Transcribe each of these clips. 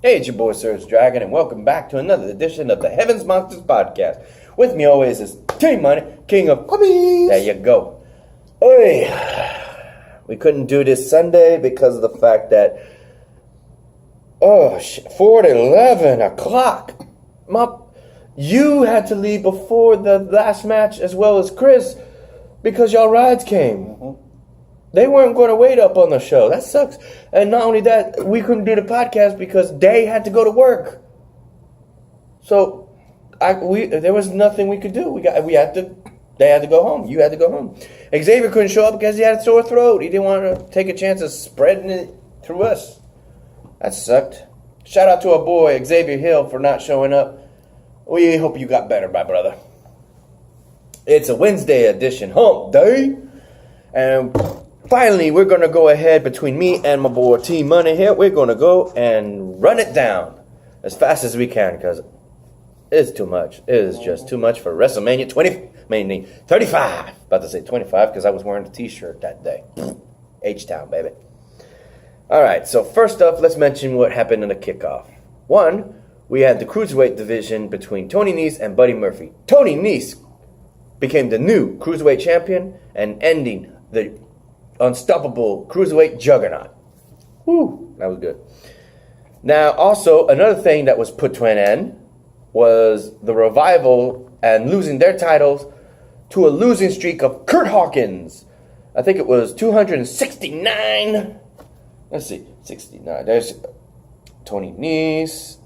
Hey, it's your boy SergDragon, and welcome back to another edition of the Heavens Monsters Podcast. With me always is T-Money, King of Puppies. There you go. Hey, we couldn't do this Sunday because of the fact that 4 to 11 o'clock. You had to leave before the last match as well as Chris because y'all rides came. Mm-hmm. They weren't going to wait up on the show. That sucks. And not only that, we couldn't do the podcast because they had to go to work. So there was nothing we could do. They had to go home. You had to go home. Xavier couldn't show up because he had a sore throat. He didn't want to take a chance of spreading it through us. That sucked. Shout out to our boy Xavier Hill for not showing up. We hope you got better, my brother. It's a Wednesday edition, hump day. And finally, we're going to go ahead between me and my boy T-Money here. We're going to go and run it down as fast as we can because it's too much. It is just too much for WrestleMania 35. About to say 25 because I was wearing a t-shirt that day. H-Town, baby. All right, so first up, let's mention what happened in the kickoff. One, we had the Cruiserweight division between Tony Nese and Buddy Murphy. Tony Nese became the new Cruiserweight champion and ending the unstoppable Cruiserweight juggernaut. Woo, that was good. Now, also, another thing that was put to an end was the Revival and losing their titles to a losing streak of Kurt Hawkins. I think it was 269. Let's see, 69. There's Tony Nese.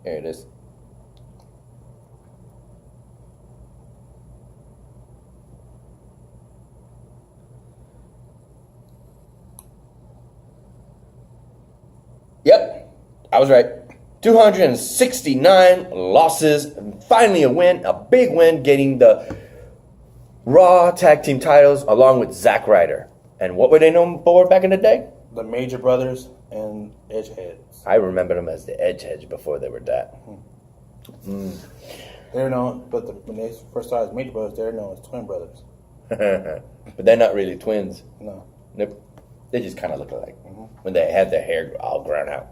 There it is. Yep, I was right. 269 losses, and finally a win, a big win, getting the Raw Tag Team titles along with Zack Ryder. And what were they known for back in the day? The Major Brothers and Edgeheads. I remember them as the Edgeheads before they were that. They're known, but when they first started as Major Brothers, they're known as Twin Brothers. But they're not really twins. No. Nope. They just kind of look alike when they had their hair all grown out.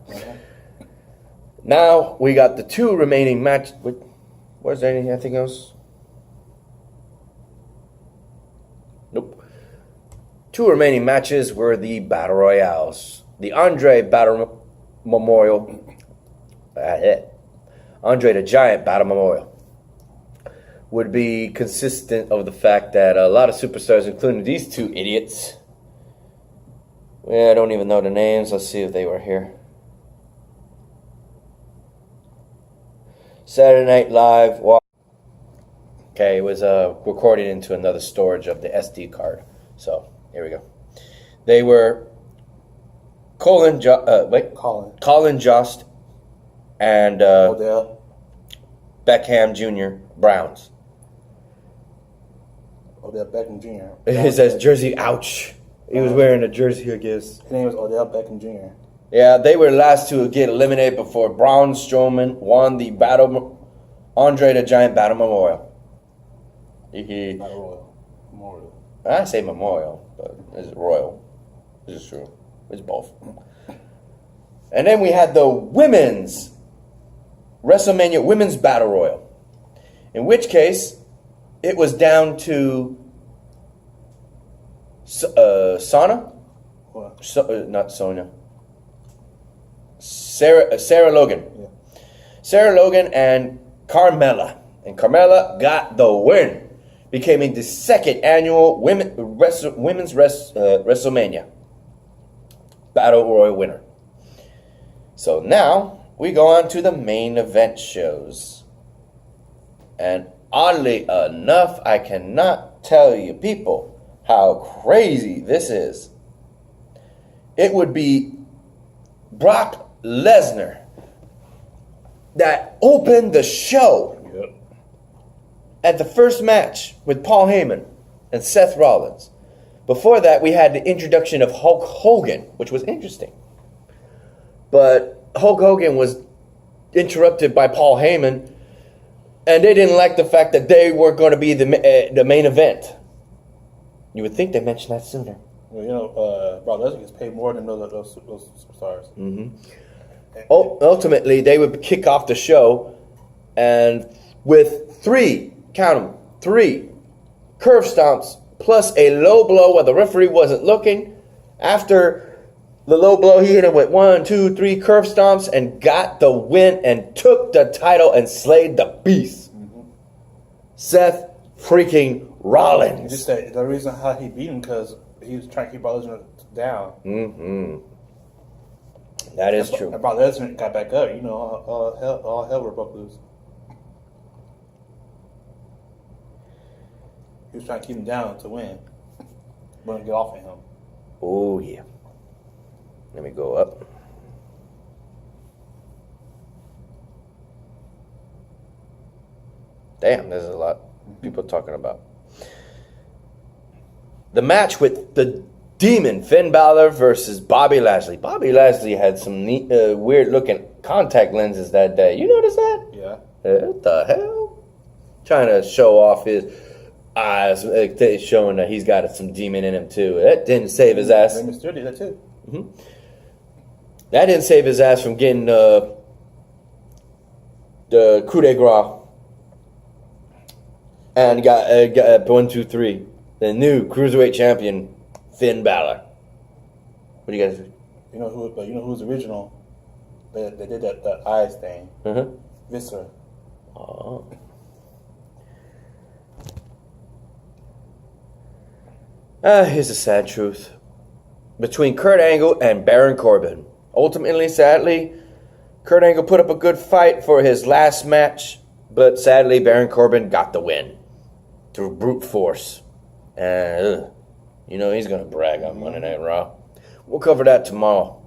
Now we got the two remaining matches. Was there anything else? Nope. Two remaining matches were the Battle Royales. The Andre Battle Memorial. Andre the Giant Battle Memorial would be consistent of the fact that a lot of superstars, including these two idiots. I don't even know the names. Let's see if they were here. Saturday Night Live. Okay, it was recorded into another storage of the SD card. So, here we go. They were Colin Jost and Odell Beckham Jr. Browns. Odell Beckham Jr. It says jersey, ouch. He was wearing a jersey, I guess. His name was Odell Beckham Jr. Yeah, they were last to get eliminated before Braun Strowman won the Andre the Giant Battle Memorial. Battle Memorial. I say memorial, but it's royal. This is true. It's both. And then we had the women's WrestleMania Women's Battle Royal. In which case, it was down to Sana? What? Not Sonya. Sarah Logan. Yeah. Sarah Logan and Carmella. And Carmella got the win, becoming the second annual women's WrestleMania Battle Royal winner. So now we go on to the main event shows. And oddly enough, I cannot tell you people how crazy this is. It would be Brock Lesnar that opened the show at the first match with Paul Heyman and Seth Rollins. Before that, we had the introduction of Hulk Hogan, which was interesting. But Hulk Hogan was interrupted by Paul Heyman, and they didn't like the fact that they were going to be the main event. You would think they mentioned that sooner. Well, Brock Lesnar gets paid more than those superstars. Mm-hmm. Ultimately, they would kick off the show, and with 3 curve stomps plus a low blow where the referee wasn't looking. After the low blow, he hit him with 1, 2, 3 curve stomps and got the win and took the title and slayed the beast. Seth freaking Rollins. Just the reason how he beat him because he was trying to keep Brock Lesnar down. That is true. And Brock Lesnar got back up. You know, all hell were broke loose. He was trying to keep him down to win. Wouldn't get off of him. Oh, yeah. Let me go up. Damn, there's a lot of people talking about. The match with the Demon, Finn Balor versus Bobby Lashley. Bobby Lashley had some neat, weird-looking contact lenses that day. You notice that? Yeah. What the hell? Trying to show off his eyes, showing that he's got some demon in him, too. That didn't save his ass. Rey Mysterio did that, too. That didn't save his ass from getting the coup de grace. And got 1, 2, 3. The new Cruiserweight champion, Finn Balor. What do you guys think? You know who's original? They did that eyes thing. Viscera. Oh. Here's the sad truth. Between Kurt Angle and Baron Corbin. Ultimately, sadly, Kurt Angle put up a good fight for his last match, but sadly, Baron Corbin got the win through brute force. And, he's going to brag on Monday Night Raw. We'll cover that tomorrow.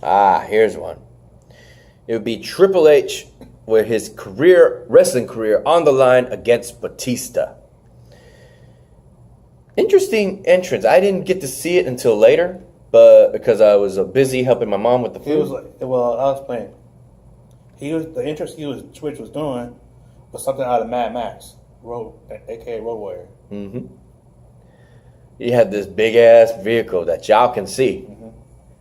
Here's one. It would be Triple H with his wrestling career on the line against Batista. Interesting entrance. I didn't get to see it until later, but because I was busy helping my mom with the food. He was I'll explain. The entrance Twitch was doing was something out of Mad Max, aka Road Warrior. He had this big ass vehicle that y'all can see. And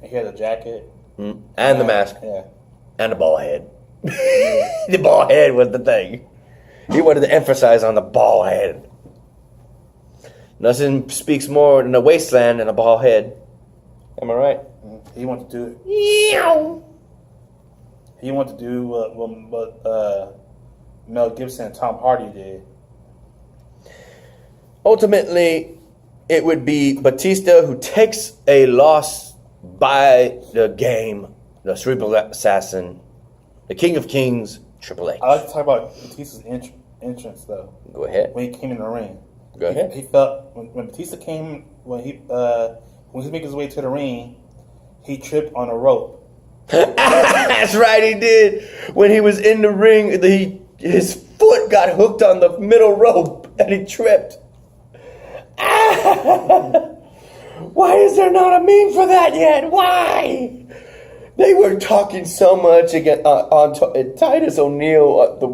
he had a jacket. And the mask. Yeah. And the ball head. The ball head was the thing. He wanted to emphasize on the ball head. Nothing speaks more than a wasteland than a ball head. Am I right? He wanted to do it. Meow. He wanted to do what Mel Gibson and Tom Hardy did. Ultimately, it would be Batista who takes a loss by the game, the Cerebral Assassin, the King of Kings, Triple H. I like to talk about Batista's entrance, though. Go ahead. When he came in the ring. Go ahead. He felt, when Batista came, when he making his way to the ring, he tripped on a rope. That's right, he did. When he was in the ring, his foot got hooked on the middle rope and he tripped. Why is there not a meme for that yet? Why? They were talking so much again on Titus O'Neil at the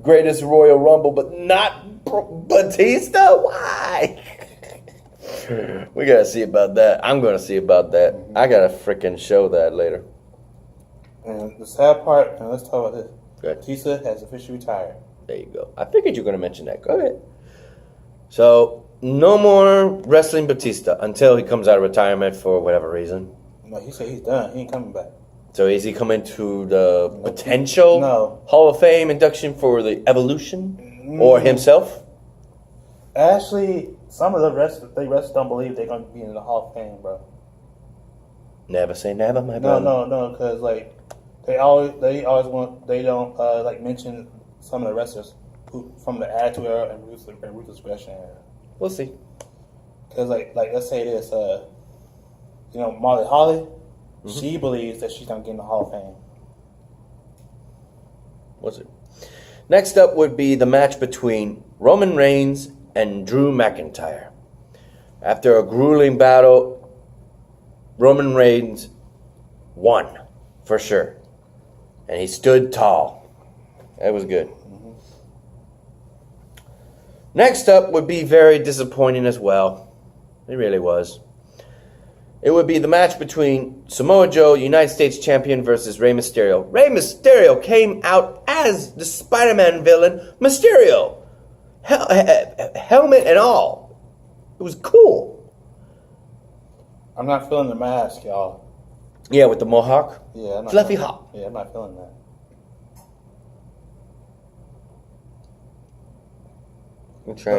greatest Royal Rumble, but not Batista? Why? We gotta see about that. I'm gonna see about that. I gotta freaking show that later. And the sad part, and let's talk about this. Good. Batista has officially retired. There you go. I figured you were gonna mention that. Go ahead. So, no more wrestling Batista until he comes out of retirement for whatever reason. No, he said he's done. He ain't coming back. So is he coming to the potential Hall of Fame induction for the Evolution? Or himself? Actually, some of the wrestlers don't believe they're going to be in the Hall of Fame, bro. Never say never, my brother. No, because they don't mention some of the wrestlers who from the Attitude Era and Ruthless Aggression era. We'll see. Because let's say this, Molly Holly, she believes that she's not getting the Hall of Fame. What's it? Next up would be the match between Roman Reigns and Drew McIntyre. After a grueling battle, Roman Reigns won, for sure. And he stood tall. That was good. Next up would be very disappointing as well. It really was. it would be the match between Samoa Joe, United States Champion, versus Rey Mysterio. Rey Mysterio came out as the Spider-Man villain, Mysterio. Helmet and all. It was cool. I'm not feeling the mask, y'all. Yeah, with the mohawk. Yeah, I'm not Fluffy feeling, hop. Yeah, I'm not feeling that.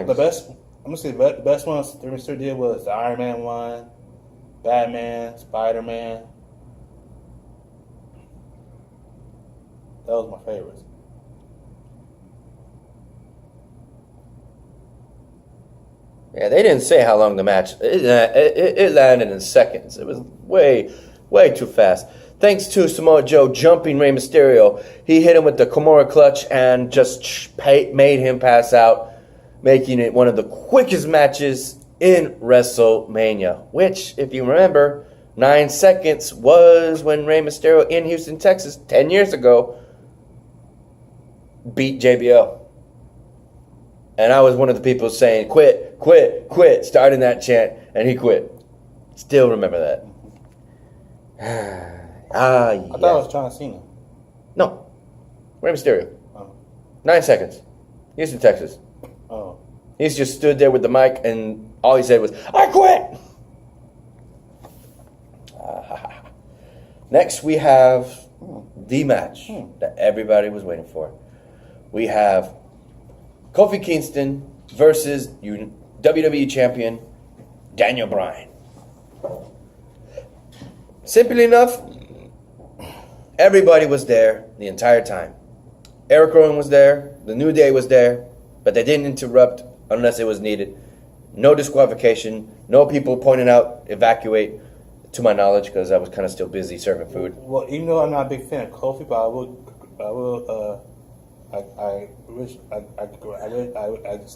The best, I'm gonna say the best ones the Mysterio did was the Iron Man one, Batman, Spider-Man. That was my favorites. Yeah, they didn't say how long the match. It landed in seconds. It was way too fast. Thanks to Samoa Joe jumping Rey Mysterio, he hit him with the Kimura clutch and just made him pass out, making it one of the quickest matches in WrestleMania. Which, if you remember, 9 seconds was when Rey Mysterio in Houston, Texas, 10 years ago, beat JBL. And I was one of the people saying, quit, quit, quit, starting that chant, and he quit. Still remember that. I thought it was John Cena. No. Rey Mysterio. Oh. 9 seconds. Houston, Texas. Oh. He's just stood there with the mic, and all he said was, I quit! Next, we have the match that everybody was waiting for. We have Kofi Kingston versus WWE Champion Daniel Bryan. Simply enough, everybody was there the entire time. Eric Rowan was there, the New Day was there, but they didn't interrupt unless it was needed. No disqualification, no people pointing out, evacuate, to my knowledge, because I was kind of still busy serving food. Well, even though I'm not a big fan of Kofi, but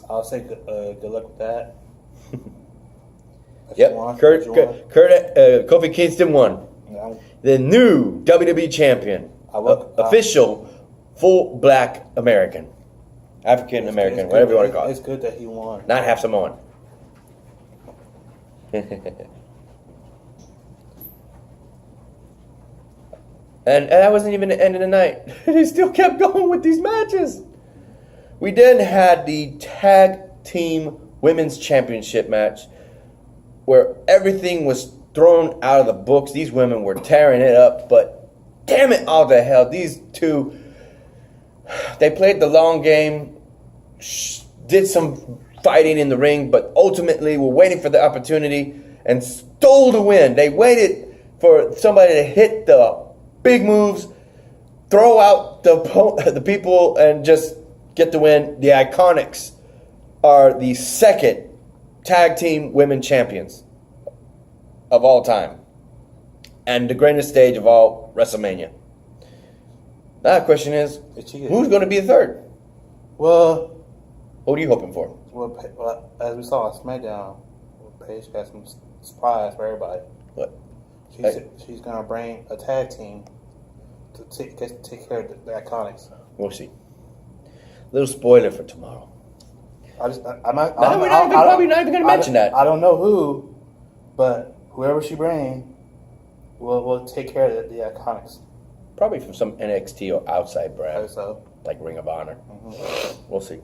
I'll say good luck with that. Yep, Kofi Kingston won. Yeah, the new WWE Champion, official full black American, African American, whatever you want to call it. It's good that he won. Not half Samoan. And that wasn't even the end of the night. He still kept going with these matches. We then had the Tag Team Women's Championship match, where everything was thrown out of the books. These women were tearing it up, but damn it, all the hell. These two, they played the long game, did some fighting in the ring, but ultimately were waiting for the opportunity and stole the win. They waited for somebody to hit the big moves, throw out the people, and just get the win. The Iconics are the second tag team women champions of all time, and the greatest stage of all, WrestleMania. Now the question is, who's going to be the third? Well, what are you hoping for? Well, as we saw on SmackDown, Paige got some surprise for everybody. What? She's going to bring a tag team to take care of the Iconics. We'll see. Little spoiler for tomorrow. We're probably not even going to mention that. I don't know who, but whoever she brings will take care of the Iconics. Probably from some NXT or outside brand. So. Like Ring of Honor. Mm-hmm. We'll see.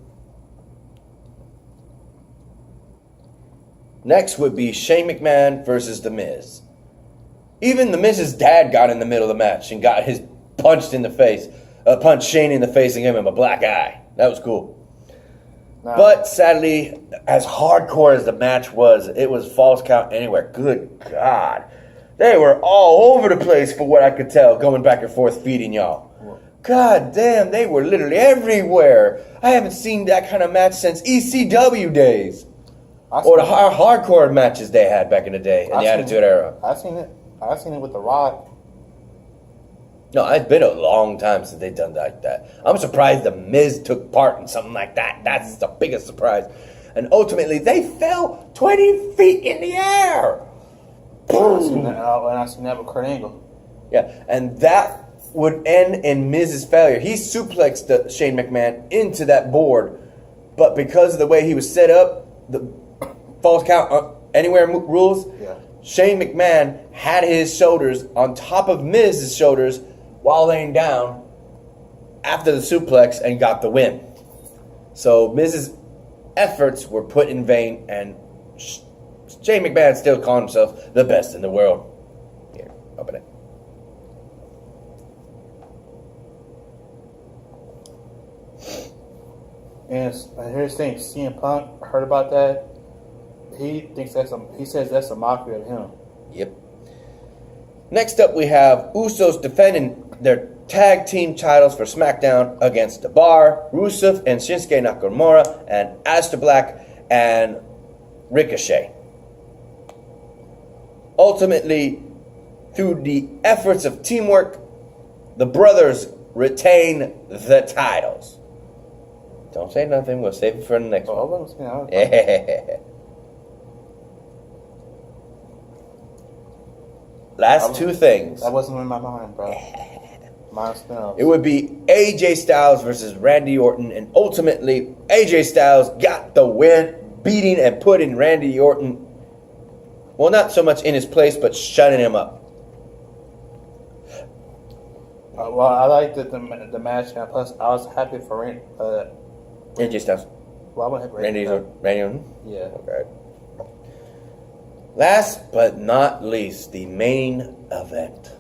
Next would be Shane McMahon versus The Miz. Even The Miz's dad got in the middle of the match and got his punched Shane in the face and gave him a black eye. That was cool. No. But sadly, as hardcore as the match was, it was false count anywhere. Good God. They were all over the place for what I could tell, going back and forth feeding y'all. God damn, they were literally everywhere. I haven't seen that kind of match since ECW days. Or the hardcore matches they had back in the day, in the Attitude Era. I've seen it with The Rock. No, it's been a long time since they've done like that. I'm surprised The Miz took part in something like that. That's the biggest surprise. And ultimately, they fell 20 feet in the air. Boom. I seen that with Kurt Angle. Yeah, and that would end in Miz's failure. He suplexed Shane McMahon into that board, but because of the way he was set up, the false count anywhere rules, Shane McMahon had his shoulders on top of Miz's shoulders while laying down after the suplex and got the win. So Miz's efforts were put in vain, and Shane McMahon still calling himself the best in the world. Here, open it. And here's the thing: CM Punk heard about that. He says that's a mockery of him. Yep. Next up, we have Usos defending their tag team titles for SmackDown against The Bar, Rusev and Shinsuke Nakamura, and Aleister Black and Ricochet. Ultimately, through the efforts of teamwork, the brothers retain the titles. Don't say nothing. We'll save it for the next one. Last two things. That wasn't in my mind, bro. It would be AJ Styles versus Randy Orton, and ultimately AJ Styles got the win, beating and putting Randy Orton, well, not so much in his place, but shutting him up. Well, I liked the match, and plus I was happy for AJ Styles. Well, I wasn't happy for Randy Orton? Yeah. Okay. Last but not least, the main event.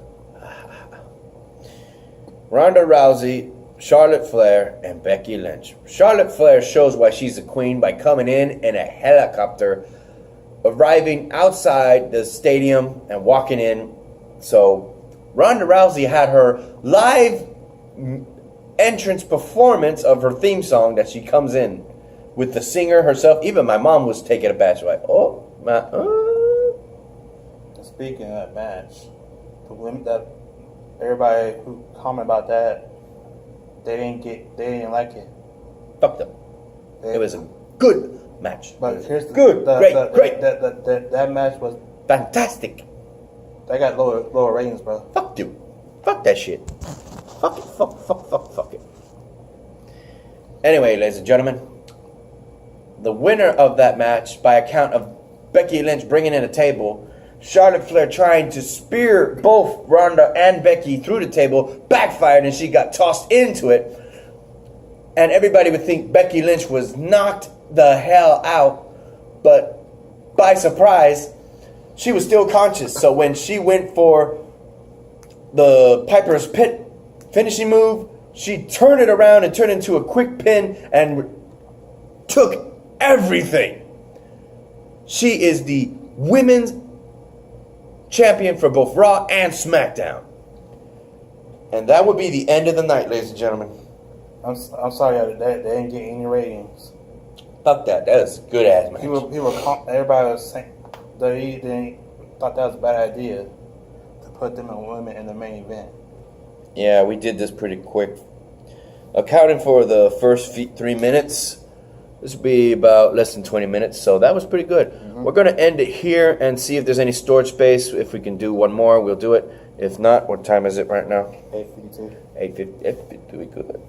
Ronda Rousey, Charlotte Flair, and Becky Lynch. Charlotte Flair shows why she's a queen by coming in a helicopter, arriving outside the stadium and walking in. So Ronda Rousey had her live entrance performance of her theme song that she comes in with the singer herself. Even my mom was taken aback. She's like, oh, my. Speaking of that match, the women that everybody who commented about that, they didn't like it. Fuck them. It was a good match. But here's great. That match was fantastic. They got lower ratings, bro. Fuck you. Fuck that shit. Fuck it. Fuck it. Anyway, ladies and gentlemen, the winner of that match, by account of Becky Lynch bringing in a table, Charlotte Flair trying to spear both Ronda and Becky through the table, backfired, and she got tossed into it. And everybody would think Becky Lynch was knocked the hell out, but by surprise, she was still conscious. So when she went for the Piper's Pit finishing move, she turned it around and turned into a quick pin and took everything. She is the women's champion for both Raw and SmackDown. And that would be the end of the night, ladies and gentlemen. I'm sorry, they didn't get any ratings. Fuck that. That is a good ass match. Everybody was saying they thought that was a bad idea to put them and women in the main event. Yeah, we did this pretty quick. Accounting for the first 3 minutes, this will be about less than 20 minutes, so that was pretty good. Mm-hmm. We're going to end it here and see if there's any storage space. If we can do one more, we'll do it. If not, what time is it right now? 8:52. 8:50. We good.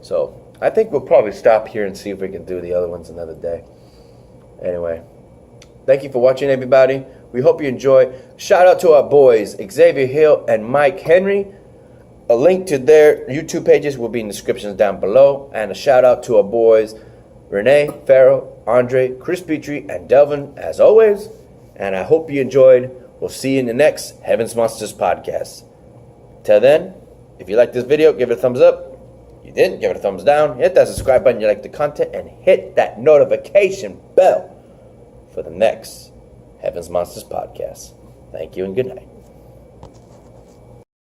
So I think we'll probably stop here and see if we can do the other ones another day. Anyway, thank you for watching, everybody. We hope you enjoy. Shout out to our boys, Xavier Hill and Mike Henry. A link to their YouTube pages will be in the descriptions down below. And a shout out to our boys, Renee, Farrell, Andre, Chris Petrie, and Delvin, as always. And I hope you enjoyed. We'll see you in the next Heaven's Monsters podcast. Till then, if you like this video, give it a thumbs up. If you didn't, give it a thumbs down. Hit that subscribe button if you like the content. And hit that notification bell for the next Heaven's Monsters podcast. Thank you and good night.